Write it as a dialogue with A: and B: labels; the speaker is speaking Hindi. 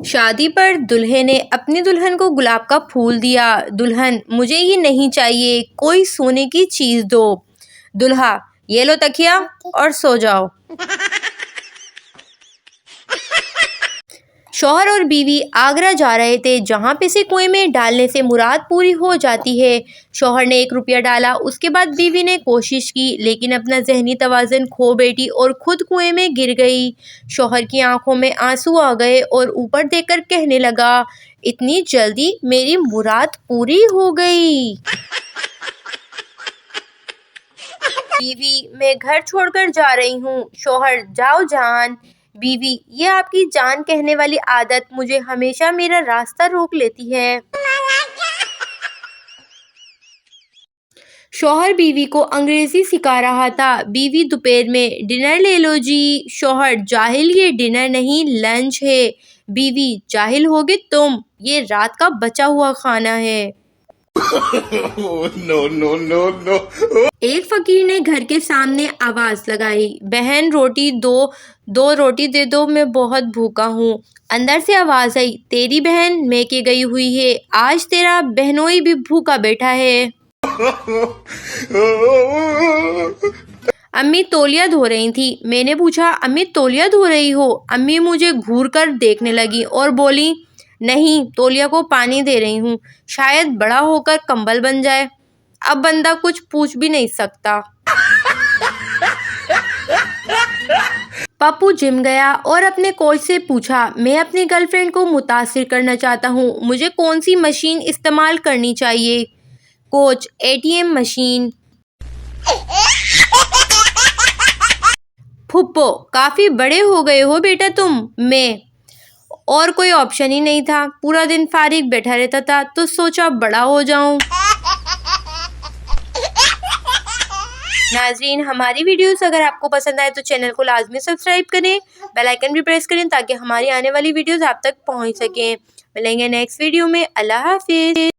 A: शादी पर दूल्हे ने अपनी दुल्हन को गुलाब का फूल दिया। दुल्हन, मुझे ये नहीं चाहिए, कोई सोने की चीज़ दो। दूल्हा, ये लो तकिया और सो जाओ। शौहर और बीवी आगरा जा रहे थे, जहाँ पैसे कुएं में डालने से मुराद पूरी हो जाती है। शौहर ने 1 रुपया डाला, उसके बाद बीवी ने कोशिश की, लेकिन अपना जहनी तवाज़ुन खो बैठी और खुद कुएं में गिर गई। शौहर की आंखों में आंसू आ गए और ऊपर देखकर कहने लगा, इतनी जल्दी मेरी मुराद पूरी हो गई। बीवी, मैं घर छोड़कर जा रही हूँ। शौहर, जाओ जान। बीवी, ये आपकी जान कहने वाली आदत मुझे हमेशा मेरा रास्ता रोक लेती है। शौहर बीवी को अंग्रेजी सिखा रहा था। बीवी, दोपहर में डिनर ले लो जी। शौहर, जाहिल, ये डिनर नहीं लंच है। बीवी, जाहिल होगे तुम, ये रात का बचा हुआ खाना है।
B: No no no no.
A: एक फकीर ने घर के सामने आवाज लगाई, बहन रोटी दो, 2 रोटी दे दो, मैं बहुत भूखा हूँ। अंदर से आवाज आई, तेरी बहन मैके गई हुई है, आज तेरा बहनोई भी भूखा बैठा है। अम्मी तौलिया धो रही थी। मैंने पूछा, अम्मी तौलिया धो रही हो? अम्मी मुझे घूर कर देखने लगी और बोली, नहीं, तौलिया को पानी दे रही हूँ, शायद बड़ा होकर कंबल बन जाए। अब बंदा कुछ पूछ भी नहीं सकता। पप्पू जिम गया और अपने कोच से पूछा, मैं अपनी गर्लफ्रेंड को मुतासिर करना चाहता हूँ, मुझे कौन सी मशीन इस्तेमाल करनी चाहिए? Coach, ATM machine. फुप्पो, काफी बड़े हो गए हो बेटा तुम। मैं, और कोई ऑप्शन ही नहीं था, पूरा दिन फारिग बैठा रहता था, तो सोचा बड़ा हो जाऊं। नाजरीन, हमारी वीडियोस अगर आपको पसंद आए तो चैनल को लाजमी सब्सक्राइब करें, बेल आइकन भी प्रेस करें ताकि हमारी आने वाली वीडियोस आप तक पहुंच सकें। मिलेंगे नेक्स्ट वीडियो में। अल्लाह हाफिज़।